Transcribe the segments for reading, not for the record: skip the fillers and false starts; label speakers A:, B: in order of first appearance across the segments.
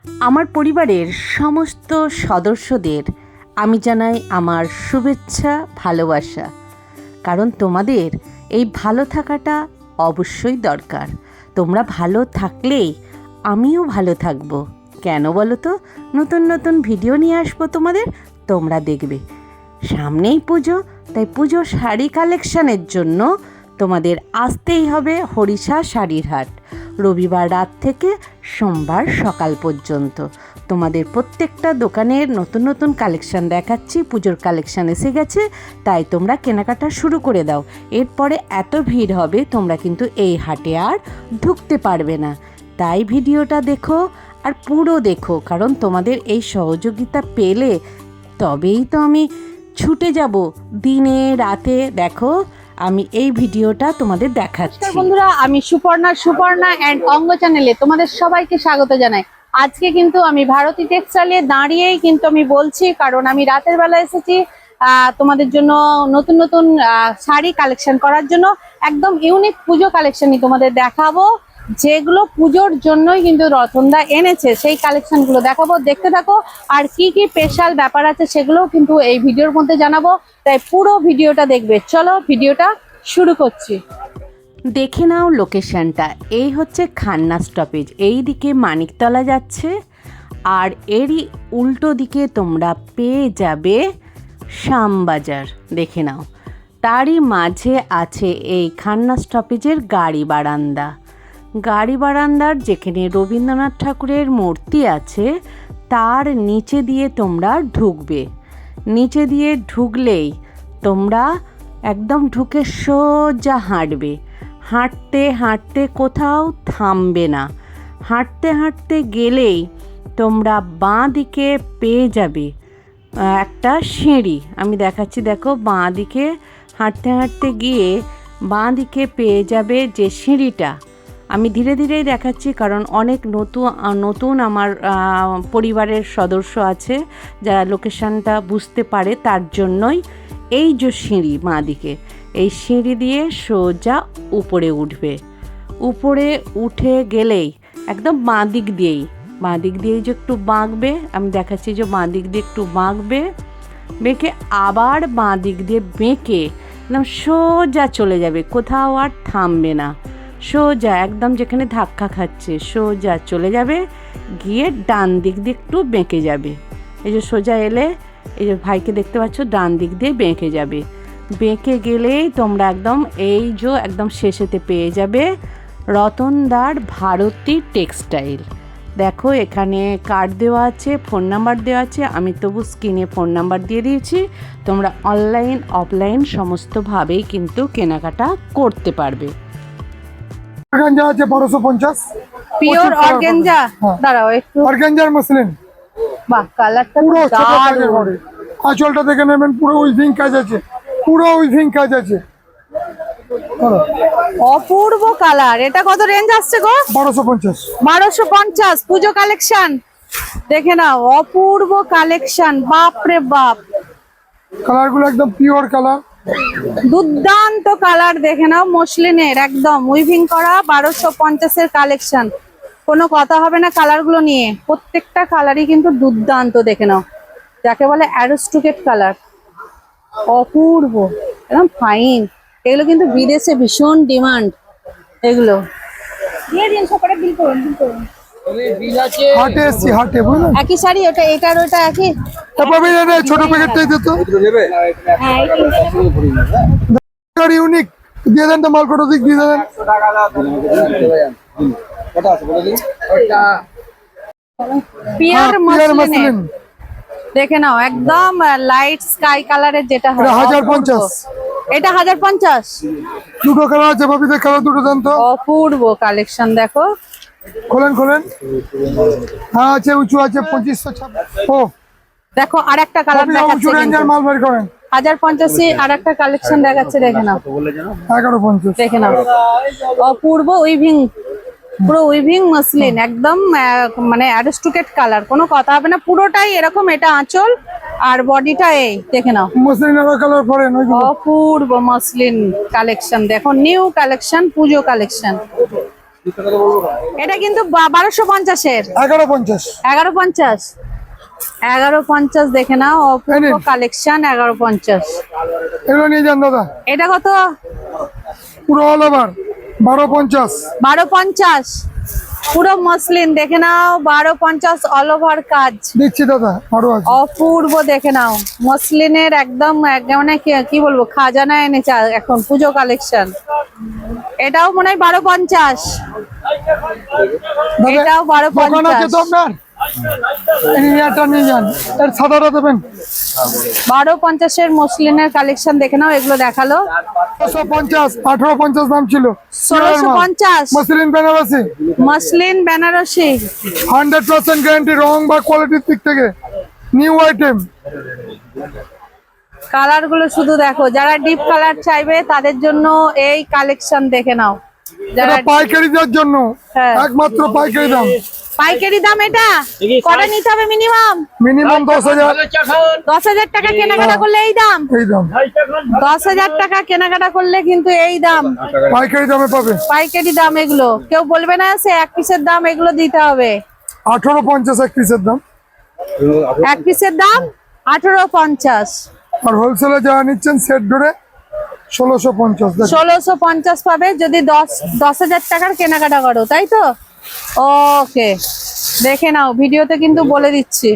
A: আমার পরিবারের সমস্ত সদস্যদের আমি জানাই আমার শুভেচ্ছা ভালোবাসা। কারণ তোমাদের এই ভালো থাকাটা অবশ্যই দরকার। তোমরা ভালো থাকলেই আমিও ভালো থাকবো। কেন বলো তো? নতুন নতুন ভিডিও নিয়ে আসবো তোমাদের, তোমরা দেখবে। সামনেই পুজো, তাই পুজো শাড়ি কালেকশানের জন্য তোমাদের আসতেই হবে হরিষা শাড়ির হাট। রবিবার রাত থেকে সোমবার সকাল পর্যন্ত তোমাদের প্রত্যেকটা দোকানের নতুন নতুন কালেকশান দেখাচ্ছি। পুজোর কালেকশান এসে গেছে, তাই তোমরা কেনাকাটা শুরু করে দাও। এরপরে এত ভিড় হবে, তোমরা কিন্তু এই হাটে আর ঢুকতে পারবে না। তাই ভিডিওটা দেখো আর পুরো দেখো, কারণ তোমাদের এই সহযোগিতা পেলে তবেই তো আমি ছুটে যাব দিনে রাতে। দেখো আমি এই ভিডিওটা তোমাদের দেখাচ্ছি।
B: বন্ধুরা, আমি সুপর্ণা অ্যান্ড অঙ্গ চ্যানেলে তোমাদের সবাইকে স্বাগত জানাই। আজকে কিন্তু আমি ভারতী টেক্সটাইলে দাঁড়িয়েই কিন্তু আমি বলছি, কারণ আমি রাতের বেলা এসেছি তোমাদের জন্য নতুন নতুন শাড়ি কালেকশন করার জন্য। একদম ইউনিক পুজো কালেকশনই তোমাদের দেখাবো, যেগুলো পুজোর জন্যই কিন্তু রতনদা এনেছে। সেই কালেকশনগুলো দেখাবো, দেখতে থাকো। আর কি কি স্পেশাল ব্যাপার আছে সেগুলোও কিন্তু এই ভিডিওর মধ্যে জানাবো, তাই পুরো ভিডিওটা দেখবে। চলো ভিডিওটা শুরু করছি।
A: দেখে নাও লোকেশনটা। এই হচ্ছে খান্না স্টপেজ, এই দিকে মানিকতলা যাচ্ছে, আর এরই উল্টো দিকে তোমরা পেয়ে যাবে শ্যামবাজার। দেখে নাও, তারই মাঝে আছে এই খান্না স্টপেজের গাড়ি বারান্দা। গাড়ি বারান্দার যেখানে রবীন্দ্রনাথ ঠাকুরের মূর্তি আছে, তার নিচে দিয়ে তোমরা ঢুকবে। নিচে দিয়ে ঢুকলেই তোমরা একদম ঢুকে সোজা হাঁটবে। হাঁটতে হাঁটতে কোথাও থামবে না। হাঁটতে হাঁটতে গেলেই তোমরা বাঁ দিকে পেয়ে যাবে একটা সিঁড়ি। আমি দেখাচ্ছি, দেখো বাঁ দিকে হাঁটতে হাঁটতে গিয়ে বাঁ দিকে পেয়ে যাবে যে সিঁড়িটা। আমি ধীরে ধীরেই দেখাচ্ছি, কারণ অনেক নতুন আমার পরিবারের সদস্য আছে যারা লোকেশানটা বুঝতে পারে, তার জন্যই এই যে সিঁড়ি বাঁ দিকে, এই সিঁড়ি দিয়ে সোজা উপরে উঠবে। উপরে উঠে গেলেই একদম বাঁ দিক দিয়েই যে একটু বাঁকবে, আমি দেখাচ্ছি যে বাঁ দিক দিয়ে একটু বাঁকবে, বেঁকে আবার বাঁ দিক দিয়ে বেঁকে একদম সোজা চলে যাবে, কোথাও আর থামবে না। সোজা একদম যেখানে ধাক্কা খাচ্ছে সোজা চলে যাবে, গিয়ে ডান দিক দিয়ে একটু বেঁকে যাবে। এই যে সোজা এলে, এই যে ভাইকে দেখতে পাচ্ছ, ডান দিক দিয়ে বেঁকে যাবে। বেঁকে গেলেই তোমরা একদম এই যে একদম শেষেতে পেয়ে যাবে রতনদার ভারতী টেক্সটাইল। দেখো এখানে কার্ড দেওয়া আছে, ফোন নাম্বার দেওয়া আছে। আমি তবু স্ক্রিনে ফোন নাম্বার দিয়ে দিয়েছি। তোমরা অনলাইন অফলাইন সমস্তভাবেই কিন্তু কেনাকাটা করতে পারবে।
C: অর্গানজা আছে 1250
B: পিওর অর্গানজা। দাঁড়াও একটু,
C: অর্গানজার মসলিন।
B: বাহ, কালারটা
C: পুরো ছোট কাজের
B: দারুণ।
C: ঘরে আঁচলটা দেখে নেবেন, পুরো উইভিং কাজ আছে, পুরো উইভিং কাজ আছে।
B: অপূর্ব কালার। এটা কত রেঞ্জ আসছে গো?
C: 1250।
B: 1250 পুজো কালেকশন। দেখে নাও, অপূর্ব কালেকশন। বাপ রে বাপ,
C: কালার গুলো একদম পিওর কালার,
B: দুর্দান্ত কালার। দেখে নাও, মসলিনের একদম উইভিং করা 1250 এর কালেকশন। কোনো কথা হবে না কালার গুলো নিয়ে। প্রত্যেকটা কালারই কিন্তু দুর্দান্ত। দেখে নাও, যাকে বলে অ্যারোস্টুকেট কালার, অপূর্ব, একদম ফাইন। এগুলো কিন্তু বিদেশে ভীষণ ডিমান্ড। এগুলো
C: হাটে এসছি, হাটে বুঝলেন।
B: একই শাড়ি, ওটা এটার ওটা একই।
C: ছোট প্যাকেটটাই দিত, ইউনিক দিয়ে দেন তো, মাল কত দিক দিয়ে দেন।
B: Pure
C: pure
B: muslin.
C: মসলিন
B: দেখে নাও, একদম লাইট স্কাই কালারের, যেটা হয়
C: 1050।
B: এটা 1050।
C: দুটো কালার আছে, ভাবিতে কালার দুটো দেন তো।
B: অপূর্ব কালেকশন। দেখো,
C: খোলেন খোলেন। হ্যাঁ আছে, উঁচু আছে 2526। ও
B: দেখো আরেকটা কালার
C: উঁচু
B: দেখাচ্ছে
C: রেঞ্জের
B: কিন্তু।
C: মাল বের করেন।
B: 1050 আরেকটা কালেকশন দেখাচ্ছে। দেখে নাও,
C: 1150।
B: দেখে নাও, অপূর্ব উইভিং, পুরো উইভিং মসলিন, একদম মানে অ্যারোস্টুকেট কালার। কোনো কথা হবে না, পুরোটাই এরকম। এটা আঁচল আর বডিটা এই। দেখে নাও,
C: মসলিন আর কালার পরেন ওইগুলো।
B: অপূর্ব মসলিন কালেকশন। দেখো, নিউ কালেকশন, পুজো কালেকশন। এটা কিন্তু 1250-এর।
C: 1150।
B: 1150। 1150 দেখে নাও, অপূর্ব কালেকশন। 1150
C: এগুলো নিয়ে যান দাদা,
B: এটা কত?
C: পুরো অল ওভার 1250।
B: 1250 পুরো মসলিন দেখে নাও, 1250 অল ওভার কাজ।
C: দিচ্ছি দাদা, আরো আছে।
B: অপূর্ব দেখে নাও, মসলিনের একদম মানে কি বলবো, খাজানা এনেছে এখন পুজো কালেকশন। এটাও মনে হয় 1250। এটাও
C: দোকান আছে তো
B: 1250।
C: আপনার, এটা নিয়ে যান। এর সাদাটা দেবেন।
B: 1250-এর মসলিনের কালেকশন দেখে নাও, এগুলো দেখালো।
C: 1650, 1850 দাম ছিল।
B: 1650
C: muslin Banarasi,
B: muslin Banarasi.
C: 100% guarantee, রং বা কোয়ালিটির দিক থেকে নিউ আইটেম।
B: কালার গুলো শুধু দেখো, যারা ডিপ কালার চাইবে তাদের জন্য এই কালেকশন দেখে নাও। যারা
C: এটা পাইকারিদের জন্য,
B: হ্যাঁ।
C: একমাত্র পাইকারি দাম।
B: পাইকারি দাম। এটা কটা নিতে হবে মিনিমাম?
C: মিনিমাম 10,000।
B: 10,000 টাকা কেনাকাটা করলে এই দাম।
C: এই দাম
B: 10,000 টাকা কেনাকাটা করলে কিন্তু এই দাম,
C: পাইকারি দামে পাবে।
B: পাইকারি দাম। এগুলো কেউ বলবে না সে এক পিসের দাম, এগুলো দিতে হবে।
C: 1850 এক পিসের দাম।
B: এক পিসের দাম 1850।
C: আর হোলসেলে যারা নিচ্ছেন সেট ধরে 1650।
B: 1650 পাবে যদি 10,000 টাকার কেনাকাটা করো, তাই তো? ওকে, দেখে নাও, ভিডিওতে কিন্তু বলে দিচ্ছি।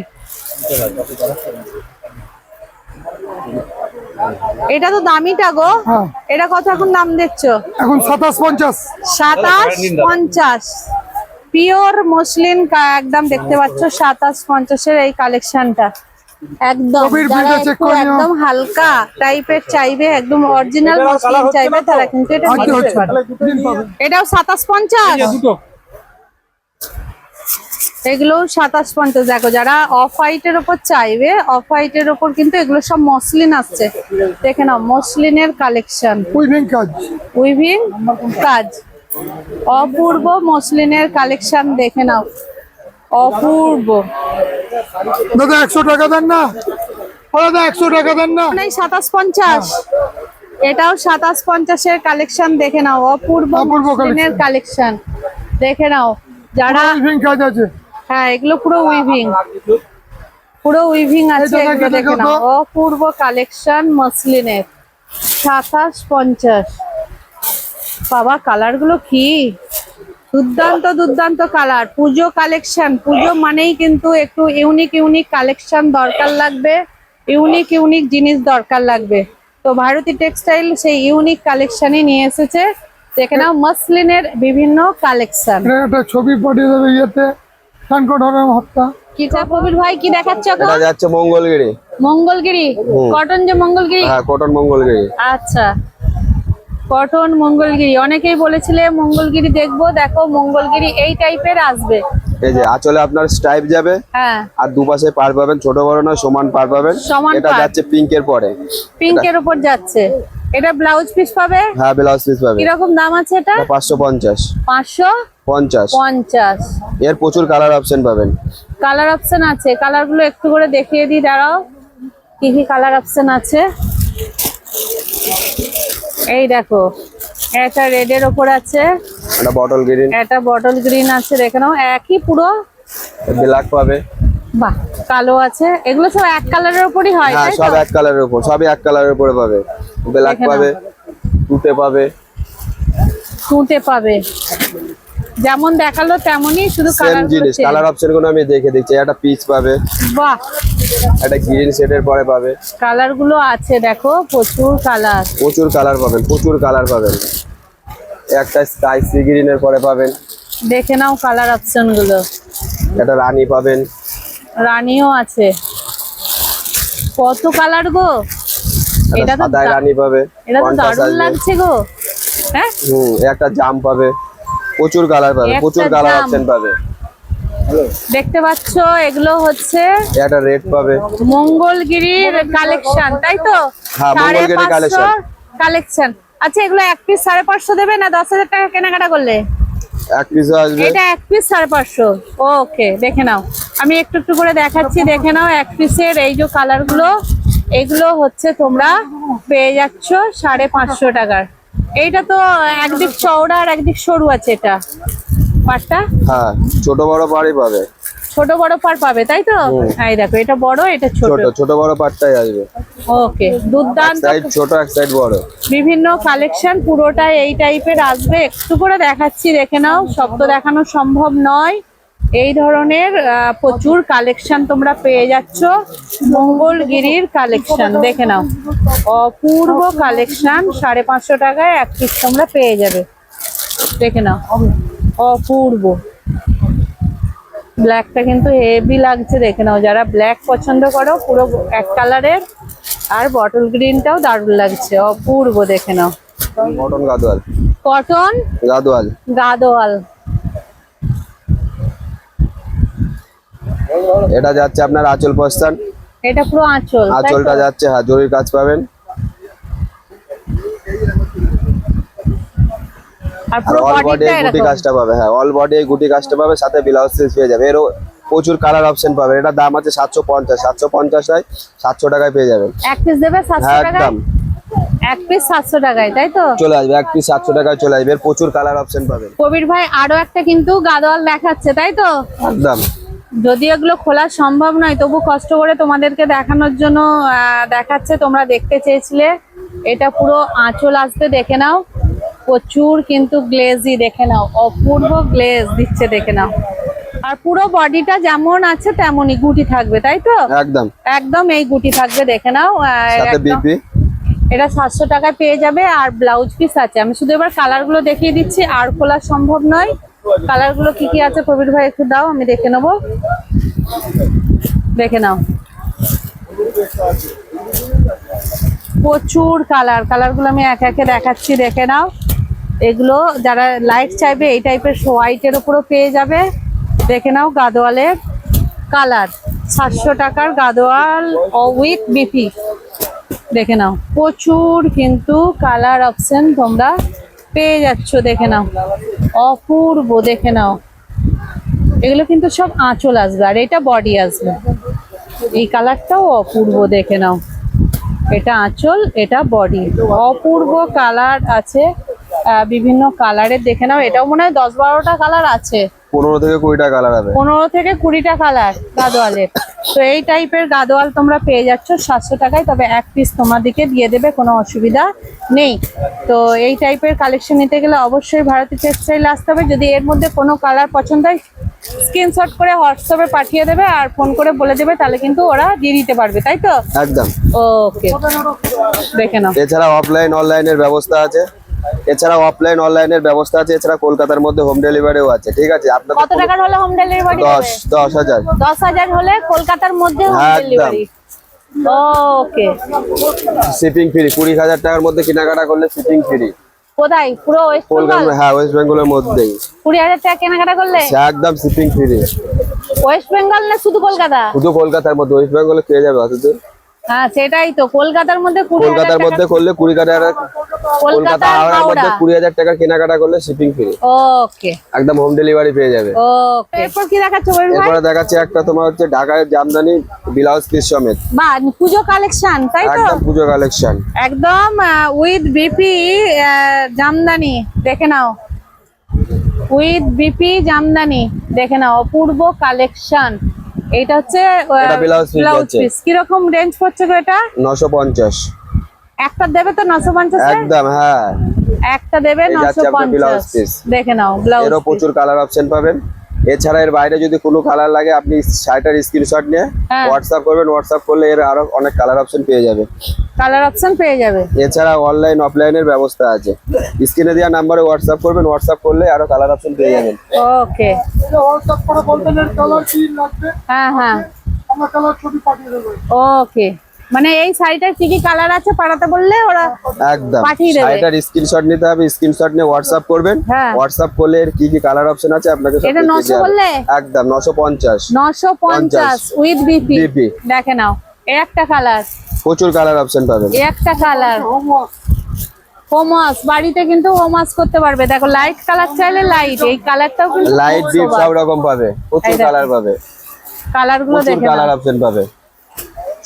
B: এটা তো দামিটা গো।
C: হ্যাঁ।
B: এটা কত এখন দাম দেখছো?
C: এখন 2750।
B: 2750 পিওর মসলিন একদম দেখতে পাচ্ছ। 2750-এর এই কালেকশনটা একদম,
C: কবির
B: যারা
C: ভিডিও চেক
B: একটু
C: করে নিও।
B: একদম হালকা টাইপের চাইবে, একদম অরিজিনাল মসলিন চাইবে, তারা কিন্তু এটা
C: আচ্ছা,
B: নিতে
C: আচ্ছা।
B: পারে।
C: দিন পাবেন।
B: এটাও 2750। এগুলো 2750। দেখো, যারা অফ হোয়াইটের উপর চাইবে, অফ হোয়াইটের উপর কিন্তু এগুলো সব মসলিন আসছে। দেখে নাও, মসলিনের কালেকশন,
C: উইভিং কাজ।
B: উইভিং কাজ, অপূর্ব মসলিনের কালেকশন দেখে নাও, অপূর্ব।
C: দাদা 100 টাকা দেন না, দাদা 100 টাকা দেন না।
B: 2750। এটাও 2750-এর কালেকশন দেখে নাও, অপূর্ব
C: অপূর্ব
B: মসলিনের কালেকশন দেখে নাও। যারা
C: উইভিং কাজ আছে।
B: হ্যাঁ, এগুলো পুরো উইভিং, পুরো উইভিং আছে।
C: এই
B: এগুলো দেখে
C: দেখো
B: নাও, অপূর্ব কালেকশন মসলিনের। 2750। বাবা, কালার গুলো কি দুর্দান্ত, দুর্দান্ত কালার। পুজো কালেকশন, পুজো মানেই কিন্তু একটু ইউনিক ইউনিক কালেকশন দরকার লাগবে, ইউনিক ইউনিক জিনিস দরকার লাগবে। তো ভারতী টেক্সটাইল সেই ইউনিক কালেকশনই নিয়ে এসেছে। দেখে নাও, মসলিনের বিভিন্ন কালেকশন।
C: এটা একটা ছবি পাঠিয়ে দেবে ইয়েতে, কানকোটরের হত্যা।
B: কি কবির ভাই, কি দেখাচ্ছ?
D: এটা যাচ্ছে মঙ্গলগিরি।
B: মঙ্গলগিরি কটন, যে মঙ্গলগিরি।
D: হ্যাঁ, কটন মঙ্গলগিরি।
B: আচ্ছা, কটন মঙ্গলগিরি। অনেকেই বলেছিলে মঙ্গলগিরি দেখবো, দেখো মঙ্গলগিরি এই টাইপের আসবে।
D: এই যে আঁচলে আপনার স্ট্রাইপ যাবে,
B: হ্যাঁ,
D: আর দুপাশে পার পাবেন, ছোট বড় না সমান পার পাবেন।
B: সমান
D: এটা
B: পাড়।
D: যাচ্ছে পিঙ্কের পরে।
B: পিঙ্কের উপর যাচ্ছে। এটা ব্লাউজ পিস পাবে।
D: হ্যাঁ, ব্লাউজ পিস পাবে।
B: কিরকম দাম আছে এটা?
D: এটা 550।
B: 550।
D: এর প্রচুর কালার অপশন পাবেন।
B: কালার অপশন আছে, কালার গুলো একটু করে দেখিয়ে দিই, দাঁড়াও কি কি কালার অপশন আছে। এই দেখো, এটা রেডের ওপর আছে,
D: এটা বটল গ্রিন,
B: এটা বটল গ্রিন আছে। দেখে নাও, একই পুরো।
D: ব্ল্যাক পাবে।
B: বাহ, কালো আছে। এগুলো সব এক কালারের উপরই হয়,
D: হ্যাঁ,
B: তাই
D: সব
B: তো?
D: এক কালারের উপর, সবই এক কালারের উপরে পাবে। ব্ল্যাক
B: দেখে নাও।
D: পাবে, টুটে পাবে,
B: টুটে পাবে। যেমন দেখালো তেমনই, শুধু
D: সেম
B: কালার
D: জিনিস। কালার অপশন গুলো আমি দেখে দিচ্ছি। একটা পিচ পাবে,
B: বাহ,
D: একটা গ্রিন শেডের পরে পাবে।
B: কালার গুলো আছে দেখো, প্রচুর কালার।
D: প্রচুর কালার পাবেন, প্রচুর কালার পাবেন। একটা স্কাই সি গ্রিনের পরে পাবেন।
B: দেখে নাও কালার অপশন গুলো।
D: একটা রানী পাবেন,
B: রানীও আছে। কত কালার গো! এটা
D: একটা
B: তো
D: সাদা রানী পাবে।
B: এটা তো
D: কন্ট্রাস্ট
B: দারুণ
D: আসবে।
B: লাগছে গো। হ্যাঁ,
D: একটা জাম পাবে, প্রচুর কালার পাবে,
B: একটা
D: প্রচুর কালার
B: জাম।
D: অপশন পাবে।
B: দেখতে পাচ্ছ, এগুলো হচ্ছে
D: একটা রেড পাবে।
B: মঙ্গলগিরির কালেকশন, তাই তো?
D: হ্যাঁ, মঙ্গলগিরি
B: 550
D: collection।
B: কালেকশন। আচ্ছা, এগুলো এক পিস 550 দেবে না 10,000 টাকা কেনাকাটা করলে?
D: এক পিস আসবে।
B: এটা এক পিস 550। ওকে, দেখে নাও, আমি একটু একটু করে দেখাচ্ছি। দেখে নাও, এক পিসের এই যে কালার গুলো, এগুলো হচ্ছে তোমরা পেয়ে যাচ্ছ 550 টাকার। এইটা তো একদিক চওড়া আর একদিক সরু আছে। এটা পাটটা
D: হ্যাযাঁ ছোট বড় পাড়ই পাবে।
B: ছোট বড় পাট পাবে তাই তো? এই দেখো এটা বড় এটা ছোট।
D: ছোট ছোট বড় পাড়টাই আসবে।
B: ওকে দুর্দান্ত
D: সাইড ছোট এক সাইড বড়।
B: বিভিন্ন কালেকশন পুরোটাই এই টাইপের আসবে। একটু করে দেখাচ্ছি দেখে নাও, সব তো দেখানো সম্ভব নয়। এই ধরনের প্রচুর কালেকশন তোমরা পেয়ে যাচ্ছ। মঙ্গলগিরির কালেকশন দেখে নাও, অপূর্ব কালেকশন। 550 টাকায় এক পিস তোমরা পেয়ে যাবে। দেখে নাও অপূর্ব। ব্ল্যাকটা কিন্তু হেভি লাগছে দেখে নাও, যারা ব্ল্যাক পছন্দ করো পুরো এক কালারের। আর বটল গ্রিনটাও দারুণ লাগছে, অপূর্ব দেখে নাও।
D: কটন গাদোয়াল।
B: কটন
D: গাদোয়াল।
B: গাদোয়াল।
D: এটা যাচ্ছে আপনার আঁচল পস্তান।
B: এটা পুরো আঁচল, তাই তো?
D: আঁচলটা যাচ্ছে হ্যাঁ জরির কাজ পাবেন।
B: আর
D: আর
B: পুরো
D: অল বডি
B: বডিটা
D: গুটি
B: এরকম।
D: কাজটা পাবে। হ্যাঁ অল বডি গুটি কাজটা পাবে, সাথে ব্লাউজ পিস পেয়ে যাবে। এরও প্রচুর কালার অপশন পাবে। এটা দাম আছে 750। 750 হয় 700 টাকায় পেয়ে যাবেন।
B: এক পিস দেবে 700
D: হ্যাঁ
B: টাকায়?
D: একদম
B: এক পিস 700 টাকায় তাই তো?
D: চলে আসবে। এক পিস 700 টাকায় চলে আসবে। এর প্রচুর কালার অপশন পাবেন।
B: কবির ভাই আরো একটা কিন্তু গাদোয়াল দেখাচ্ছে তাই তো?
D: একদম
B: যদি এগুলো খোলা সম্ভব নয় তবু কষ্ট করে তোমাদেরকে দেখানোর জন্য দেখাচ্ছে। তোমরা দেখতে চেয়েছিলে। এটা পুরো আঁচল আসবে দেখে নাও, প্রচুর কিন্তু গ্লেজি দেখে নাও, অপূর্ব গ্লেজ দিচ্ছে দেখে নাও। আর পুরো বডিটা যেমন আছে তেমনই গুটি থাকবে তাই তো?
D: একদম
B: একদম এই গুটি থাকবে দেখে নাও।
D: সাথে
B: একদম।
D: বিপি।
B: এটা 700 টাকায় পেয়ে যাবে। আর ব্লাউজ পিস আছে। আমি শুধু এবার কালার গুলো দেখিয়ে দিচ্ছি, আর খোলা সম্ভব নয়। কালার গুলো কি কি আছে কবির ভাই একটু দাও, আমি দেখে নেবো। দেখে নাও প্রচুর কালার। কালার গুলো আমি একে একে দেখাচ্ছি দেখে নাও। এগুলো যারা লাইট চাইবে এই টাইপের হোয়াইটের উপরও পেয়ে যাবে। দেখে নাও গাদোয়ালের কালার। 700 টাকার গাদোয়াল উইথ বিপি। দেখে নাও প্রচুর কিন্তু কালার অপশন তোমরা পেয়ে যাচ্ছ দেখে নাও, অপূর্ব দেখে নাও। এগুলো কিন্তু সব আঁচল আসবে আর এটা বডি আসবে। এই কালারটাও অপূর্ব দেখে নাও। এটা আঁচল এটা বডি, অপূর্ব কালার আছে। বিভিন্ন কালারের দেখে নাও। এটাও মনে হয় 10-12টা কালার আছে।
D: 15 থেকে 20টা কালার হবে।
B: 15 থেকে 20টা কালার গাদোয়ালের। তো এই টাইপের গাদোয়াল তোমরা পেয়ে যাচ্ছ 700 টাকায়। তবে এক পিস তোমাদেরকে দিয়ে দেবে, কোনো অসুবিধা নেই। তো এই টাইপের কালেকশন নিতে গেলে অবশ্যই ভারতী টেক্সটাইল আসতে হবে। যদি এর মধ্যে কোনো কালার পছন্দ হয় স্ক্রিনশট করে হোয়াটসঅ্যাপে পাঠিয়ে দেবে আর ফোন করে বলে দেবে, তাহলে কিন্তু ওরা দিয়ে দিতে পারবে তাই তো?
D: একদম।
B: ওকে দেখে নাও।
D: এছাড়া অফলাইন অনলাইনের ব্যবস্থা আছে। এছাড়া কলকাতার মধ্যে হোম ডেলিভারিও আছে। ঠিক আছে আপনাদের
B: কত টাকার হলে হোম ডেলিভারি?
D: 10,000।
B: 10,000 হলে কলকাতার মধ্যে হোম
D: একদম।
B: ডেলিভারি। ওকে
D: শিপিং ফ্রি। 20,000 টাকার মধ্যে কেনাকাটা করলে শিপিং ফ্রি।
B: কোথায়? পুরো ওয়েস্ট বেঙ্গল?
D: কলকাতা হ্যাঁ ওয়েস্ট বেঙ্গলের মধ্যেই।
B: 20,000 টাকা কেনাকাটা করলে
D: একদম শিপিং ফ্রি।
B: ওয়েস্ট বেঙ্গল না শুধু কলকাতা?
D: শুধু কলকাতার মধ্যে। ওয়েস্ট বেঙ্গলে পেয়ে যাবে অতদূর।
B: হ্যাঁ সেটাই তো, কলকাতার মধ্যে 20,000
D: কলকাতার
B: টাকা।
D: মধ্যে করলে 20,000 কলকাতা হাওড়ার মধ্যে
B: হাওড়া।
D: 20,000 টাকা কেনাকাটা করলে শিপিং ফ্রি।
B: ওকে
D: একদম হোম ডেলিভারি পেয়ে যাবে।
B: ওকে এরপর কি দেখাচ্ছ কবির ভাই?
D: এরপরে দেখাচ্ছে একটা তোমার হচ্ছে ঢাকায় জামদানি ব্লাউজ পিস সমেত।
B: বা পুজো কালেকশন তাই তো?
D: একদম পুজো কালেকশন।
B: একদম উইথ বিপি জামদানি দেখে নাও, উইথ বিপি জামদানি দেখে নাও, অপূর্ব কালেকশন। এটা হচ্ছে
D: এটা ব্লাউজ পিস
B: ব্লাউজ
D: আছে।
B: পিস। কিরকম রেঞ্জ পড়ছে গো এটা?
D: 950।
B: একটা দেবে তো 950 এ?
D: একদম হ্যাঁ।
B: একটা দেবে
D: এই যাচ্ছে আপনার ব্লাউজ
B: 950।
D: পিস।
B: দেখে নাও ব্লাউজ
D: এরও প্রচুর কালার অপশন পাবেন। এছাড়া এর বাইরে যদি কোনো কালার লাগে আপনি শার্টের স্ক্রিনশট নিয়ে
B: হ্যাঁ।
D: হোয়াটসঅ্যাপ করবেন। হোয়াটসঅ্যাপ করলে এর আরো অনেক কালার অপশন পেয়ে যাবে।
B: কালার অপশন পেয়ে যাবে।
D: এছাড়া অনলাইন অফলাইনের ব্যবস্থা আছে। স্ক্রিনে দেওয়া নাম্বারে হোয়াটসঅ্যাপ করবেন। হোয়াটসঅ্যাপ করলে আরো কালার অপশন পেয়ে যাবেন।
B: ওকে
C: হোয়াটসঅ্যাপ করে বলবেন এর কালার কি লাগবে,
B: হ্যাঁ হ্যাঁ
C: আমরা কালার ছবি পাঠিয়ে দেবো।
B: ওকে মানে এই শাড়িটার কি কি কালার আছে পাঠাতে বললে ওরা
D: একদম
B: পাঠিয়ে দেবে।
D: শাড়িটার স্ক্রিনশট নিতে হবে। স্ক্রিনশট নিয়ে হোয়াটসঅ্যাপ করবেন।
B: হ্যাঁ।
D: হোয়াটসঅ্যাপ করলে এর কি কি কালার অপশন আছে আপনাকে সব
B: এটা
D: দেখিয়ে
B: 900
D: দেওয়া হবে।
B: বললে?
D: একদম 950।
B: 950 উইথ বিপি।
D: বিপি।
B: দেখে নাও এই একটা কালার,
D: প্রচুর কালার অপশন পাবেন।
B: এই একটা কালার। হোমওয়াশ বাড়িতে কিন্তু হোমওয়াশ করতে পারবে। দেখো লাইট কালার চাইলে লাইট, এই কালারটাও কিন্তু
D: লাইট ডিপ সব রকম পাবে। প্রচুর
B: এই দেখো।
D: কালার পাবে।
B: কালার গুলো
D: প্রচুর
B: দেখে
D: কালার
B: নাও।
D: অপশন পাবে।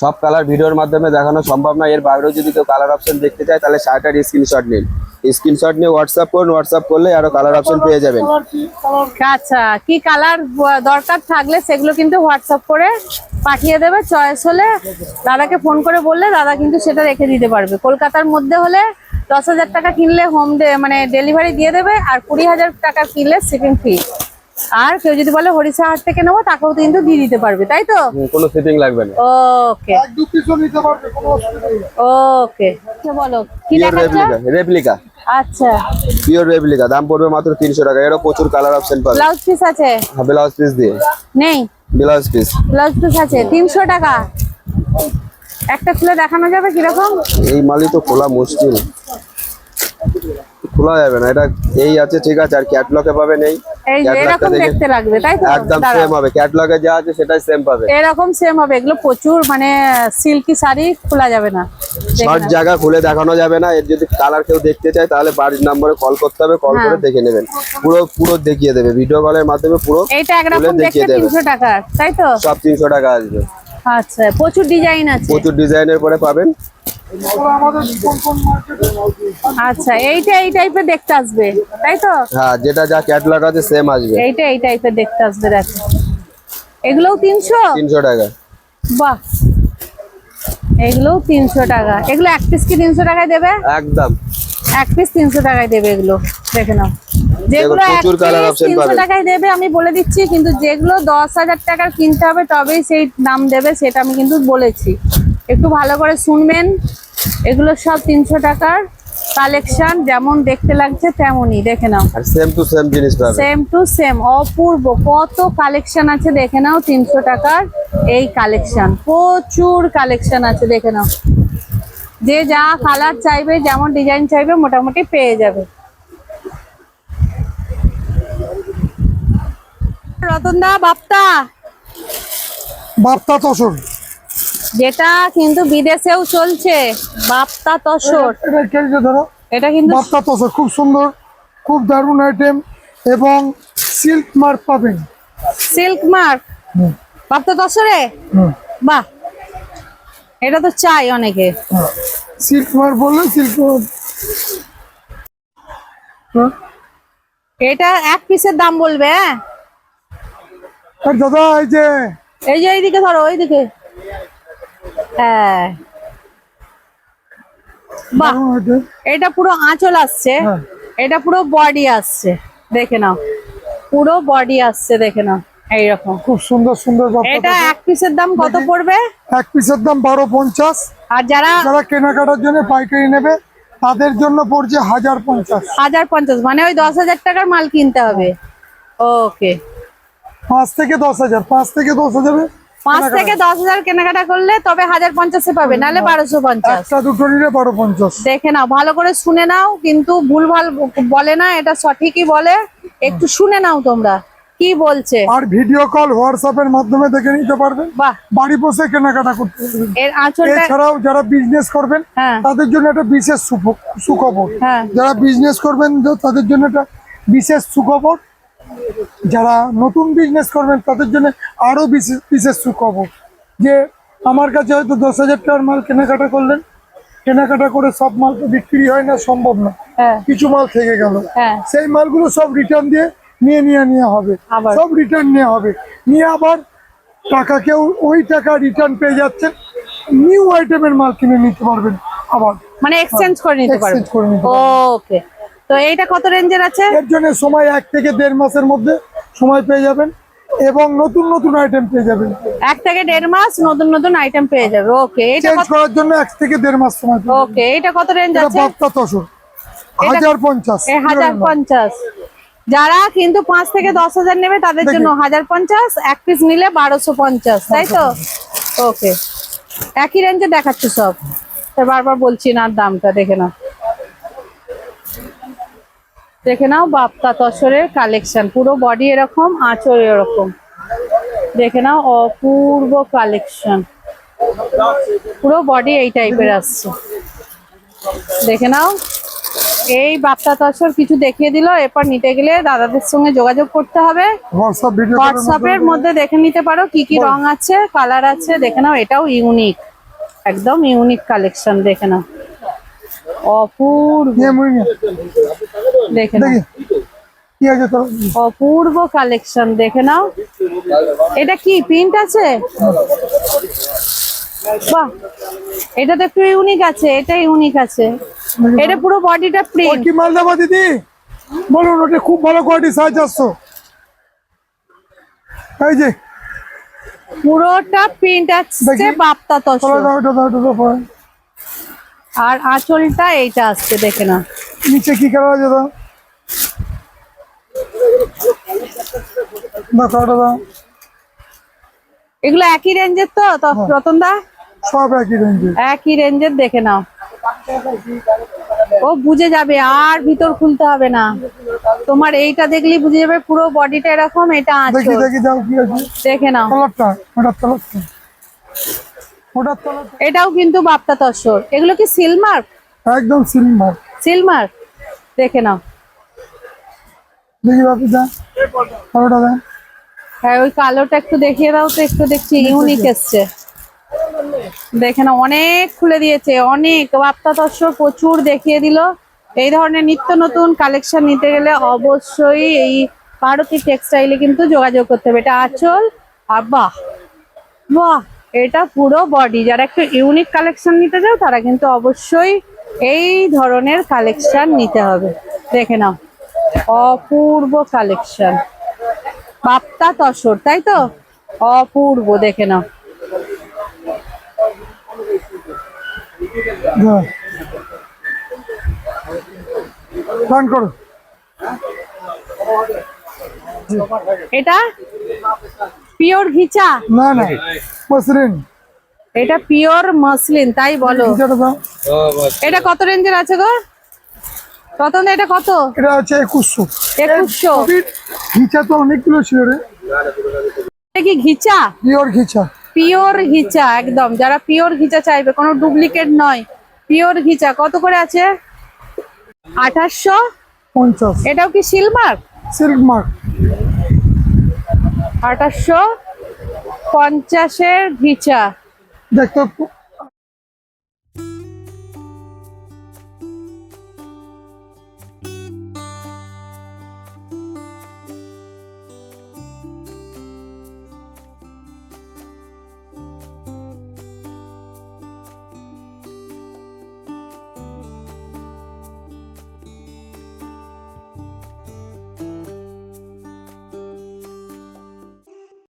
D: সব কালার ভিডিওর মাধ্যমে দেখানো সম্ভব না। এর বাইরেও যদি কেউ কালার অপশন দেখতে চায় তাহলে শার্টের স্ক্রিনশট নিন। স্ক্রিনশট নিয়ে হোয়াটসঅ্যাপ করুন, হোয়াটসঅ্যাপ করলে আরো কালার অপশন পেয়ে যাবেন।
B: আচ্ছা, কি কালার দরকার থাকলে সেগুলো কিন্তু হোয়াটসঅ্যাপ করে পাঠিয়ে দেবে। চয়েস হলে দাদাকে ফোন করে বললে দাদা কিন্তু সেটা রেখে দিতে পারবে। কলকাতার মধ্যে হলে 10,000 টাকা কিনলে মানে ডেলিভারি দিয়ে দেবে, আর 20,000 টাকা কিনলে শিপিং ফ্রি। আর কেউ যদি বলে হরিশাহাট থেকে নেবো, তাকেও কিন্তু দিয়ে দিতে পারবে, তাই তো?
D: কোনো শিপিং লাগবে না।
B: ওকে
C: এক দু পিসও নিতে পারবে, কোনো অসুবিধা নেই।
B: ওকে, বলো কি
D: পিওর
B: দেখাচ্ছ?
D: রেপ্লিকা
B: আচ্ছা,
D: পিওর রেপ্লিকা, দাম পড়বে মাত্র 300 টাকা। এরও প্রচুর কালার অপশন পাবে।
B: ব্লাউজ পিস আছে?
D: ব্লাউজ পিস দিয়ে,
B: নেই,
D: ব্লাউজ পিস
B: ব্লাউজ পিস আছে 300 টাকা। একটা খুলে দেখানো যাবে কিরকম?
D: এই মালই তো খোলা মুশকিল, খোলা যাবে না এটা। এই আছে, ঠিক আছে। আর ক্যাটলগে পাবেন এই
B: এই যে
D: ক্যাটলগটা
B: এরকম
D: দেখে
B: দেখতে লাগবে, তাই তো?
D: একদম
B: দাঁড়াও।
D: সেম হবে, ক্যাটলগে যা আছে সেটাই সেম পাবে।
B: এরকম সেম হবে। এগুলো প্রচুর মানে সিল্কি শাড়ি, খোলা যাবে না। দেখে
D: শর্ট
B: নাও।
D: জায়গা খুলে দেখানো যাবে না। এর যদি কালার কেউ দেখতে চায় তাহলে বাড়ির নম্বরে কল করতে হবে, কল করে দেখে নেবেন। পুরো পুরো দেখিয়ে দেবে, ভিডিও কলের মাধ্যমে পুরো
B: এইটা
D: খুলে
B: একরকম দেখতে
D: দেখিয়ে দেবে।
B: 300 টাকা, তাই তো?
D: সব 300 টাকা আসবে।
B: আচ্ছা, প্রচুর ডিজাইন আছে।
D: প্রচুর ডিজাইনের পরে পাবেন।
C: আমাদের কোন কোন মার্কেটে
B: আচ্ছা, এইটা এই টাইপের দেখতে আসবে, তাই তো?
D: হ্যাঁ, যেটা যা ক্যাটলগ আছে সেম আসবে।
B: এইটা এই টাইপের দেখতে আসবে। দেখো, এগুলোও 300?
D: 300 টাকা।
B: বাহ, এগুলোও 300 টাকা। এগুলো এক পিস কি 300 টাকায় দেবে?
D: একদম
B: এক পিস 300 টাকায় দেবে। এগুলো দেখে নাও। যেগুলো এক
D: প্রচুর কালার
B: পিস
D: অপশন
B: 300
D: পাবেন।
B: টাকায় দেবে আমি বলে দিচ্ছি, কিন্তু যেগুলো 10,000 টাকার কিনতে হবে তবেই সেই দাম দেবে, সেটা আমি কিন্তু বলেছি। একটু ভালো করে শুনবেন। এগুলো সব 300 টাকার কালেকশন, যেমন দেখতে লাগছে তেমনই। দেখে নাও,
D: আর সেম টু সেম জিনিস পাবেন।
B: সেম টু সেম, অপূর্ব কত কালেকশন আছে দেখে নাও। 300 টাকার এই কালেকশন, প্রচুর কালেকশন আছে। দেখে নাও, যে যা কালার চাইবে, যেমন ডিজাইন চাইবে মোটামুটি পেয়ে যাবে। রতনদা, বাপ্তা,
C: বাপ্তা তসর,
B: যেটা কিন্তু বিদেশেও চলছে, বাপ্তা তসর।
C: এটা কেটে ধরো।
B: এটা কিন্তু
C: বাপ্তা তসর খুব সুন্দর, খুব দারুণ আইটেম, এবং সিল্ক মার্ক পাবেন।
B: সিল্ক মার্ক
C: হুম।
B: বাপ্তা তসরে,
C: হুম।
B: বাহ, এটা তো চাই অনেকে।
C: সিল্ক মার্ক বললে সিল্ক
B: এটা এক পিসের দাম বলবে? হ্যাঁ,
C: আর দাদা এই যে
B: এই যে এইদিকে ধরো, ওইদিকে। হ্যাঁ, বাহ,
C: দারুণ item।
B: এটা পুরো আঁচল আসছে,
C: হ্যাঁ।
B: এটা পুরো বডি আসছে। দেখে নাও, পুরো বডি আসছে। দেখে নাও, এইরকম।
C: খুব সুন্দর সুন্দর বাপ্তা
B: এটা
C: তসর।
B: এক পিসের দাম কত পড়বে?
C: এক পিসের দাম 1250।
B: আর যারা
C: যারা কেনাকাটার জন্য পাইকারি নেবে তাদের জন্য পড়ছে 1050।
B: 1050, মানে ওই 10,000 টাকার মাল কিনতে হবে। ওকে,
C: 5 থেকে 10,000, 5 থেকে 10,000
B: 5 থেকে 10,000 কেনাকাটা করলে তবে 1050-এ পাবে, নাহলে 1250।
C: একটা দুটো নিলে 1250।
B: দেখে নাও, ভালো করে শুনে নাও, কিন্তু ভুলভাল বলে না, এটা সঠিকই বলে। একটু শুনে নাও তোমরা কি বলছে।
C: আর ভিডিও কল হোয়াটসঅ্যাপের মাধ্যমে দেখে নিতে পারবেন,
B: বাহ,
C: বাড়ি বসে কেনাকাটা করতে পারবেন।
B: এর আঁচলটা।
C: এছাড়াও যারা বিজনেস করবেন
B: হ্যাঁ।
C: তাদের জন্য একটা বিশেষ সুখবর।
B: হ্যাঁ।
C: যারা বিজনেস করবেন তাদের জন্য একটা বিশেষ সুখবর। যারা নতুন বিজনেস করবেন তাদের জন্য আরো বিশেষ সুখবর, যে আমার কাছে হয়তো 10,000 টাকার মাল কেনাকাটা করলেন, কেনাকাটা করে সব মাল তো বিক্রি হয় না, সম্ভব না,
B: হ্যাঁ,
C: কিছু মাল থেকে গেল,
B: হ্যাঁ,
C: সেই মালগুলো সব রিটার্ন দিয়ে নিয়ে হবে,
B: আবার?
C: সব রিটার্ন নেওয়া হবে, নিয়ে আবার টাকা কেউ ওই টাকা রিটার্ন পেয়ে যাচ্ছেন, নিউ আইটেমের মাল কিনে নিতে পারবেন আবার,
B: মানে এক্সচেঞ্জ করে নিতে পারবে।
C: Exchange করে নিতে
B: ওকে, তো এইটা কত রেঞ্জের আছে?
C: এর জন্য সময় 1 থেকে 1.5 মাসের মধ্যে সময় পেয়ে যাবেন, এবং নতুন নতুন আইটেম পেয়ে যাবেন।
B: 1 থেকে 1.5 মাস নতুন নতুন আইটেম পেয়ে যাবে। ওকে, এটা
C: চেঞ্জ
B: কত?
C: করার জন্য 1 থেকে 1.5 মাস সময় পেয়ে যাবেন।
B: ওকে, এটা কত রেঞ্জ
C: এটা
B: আছে?
C: বাপ্তা তসর,
B: এটা-
C: 1050।
B: 1050। যারা কিন্তু 5 থেকে 10,000 নেবে তাদের জন্য 1050, এক পিস নিলে 1250, তাই তো? ওকে, একই রেঞ্জে দেখাচ্ছে সব, তো বারবার বলছি না দামটা। দেখে নাও, দেখে নাও, বাপ্তা তসরের কালেকশন, পুরো বডি এরকম, আঁচল এরকম। দেখে নাও, অপূর্ব কালেকশন, পুরো বডি এই টাইপের আসছে। দেখে নাও, এই বাপ্তা তসর কিছু দেখিয়ে দিল। এরপর নিতে গেলে দাদাদের সঙ্গে যোগাযোগ করতে হবে।
C: হোয়াটসঅ্যাপ ভিডিও
B: হোয়াটসঅ্যাপের মধ্যে দেখে নিতে পারো কি কি রং আছে, কালার আছে। দেখে নাও, এটাও ইউনিক, একদম ইউনিক কালেকশন। দেখে নাও, অপূর্ব,
C: নিয়ে মুড়ি নিয়ে
B: দেখে নাও,
C: দেখি কি আছে তোর।
B: অপূর্ব কালেকশন, দেখে নাও। এটা কি প্রিন্ট আছে? বাহ, এটা তো একটু ইউনিক আছে, এটা ইউনিক আছে। এটা পুরো বডিটা
C: ও
B: প্রিন্ট।
C: কি মাল দেবো দিদি বলুন, ওটা খুব ভালো কোয়ালিটি, 450। এই যে
B: পুরোটা প্রিন্ট আছে
C: দেখি।
B: বাপ্তা
C: চলো
B: তসর।
C: দাও, ওটা দাও, ওটা দাও পরে।
B: আর আঁচলটা এইটা আসছে, দেখে না।
C: নিচে কি কালার আছে দাও, দেখো ওটা দাও।
B: এগুলো একই রেঞ্জের তো রতন দা?
C: সব একই রেঞ্জে।
B: একই রেঞ্জের, দেখে নাও। ও বুঝে যাবে, আর ভিতর খুলতে হবে না তোমার, এইটা দেখলেই বুঝে যাবে পুরো বডিটা এরকম। এটা
C: দেখি
B: আঁচল,
C: দেখি দাও কি আছে
B: দেখে নাও।
C: কালারটা, ওটার কালারটা, ওটার কালারটা
B: এটাও কিন্তু বাপ্তা তসর। এগুলো কি সিলমার্ক?
C: একদম সিলভার।
B: সিলমার্ক, দেখে নাও।
C: দেখি বাপি দা, ওটা দাও।
B: হ্যাঁ, ওই কালোটা একটু দেখিয়ে দাও তো, একটু দেখছি ইউনিক এসছে, দেখে না। অনেক খুলে দিয়েছে, অনেক বাপ্তা তসর প্রচুর দেখিয়ে দিল। এই ধরনের নিত্য নতুন কালেকশন নিতে গেলে অবশ্যই এই ভারতী টেক্সটাইলে কিন্তু যোগাযোগ করতে হবে। এটা আঁচল, আর বাহ বাহ, এটা পুরো বডি। যারা একটু ইউনিক কালেকশন নিতে চাও তারা কিন্তু অবশ্যই এই ধরনের কালেকশন নিতে হবে। দেখে নাও, অপূর্ব কালেকশন, বাপ্তা তসর, তাই তো? অপূর্ব, দেখে নাও।
C: দাও। রান করো।
B: এটা পিওর ঘিচা?
C: না না, মসৃণ।
B: এটা পিওর মসলিন, তাই বলো?
C: যেটা দাও,
B: এটা কত রেঞ্জের আছে গো রতন দা? এটা কত?
C: এটা আছে 2100।
B: 2100?
C: ঘিচা তো অনেকগুলো ছিল রে।
B: এটা কি ঘিচা?
C: পিওর ঘিচা।
B: পিওর ঘিচা একদম। যারা পিওর ঘিচা চাইবে, কোনো ডুপ্লিকেট নয়, পিওর ঘিচা। কত করে আছে? 2850।
C: 50
B: এটাও কি সিলমার্ক?
C: Silk mark.
B: 2850 এর ঘিচা।
C: দেখতো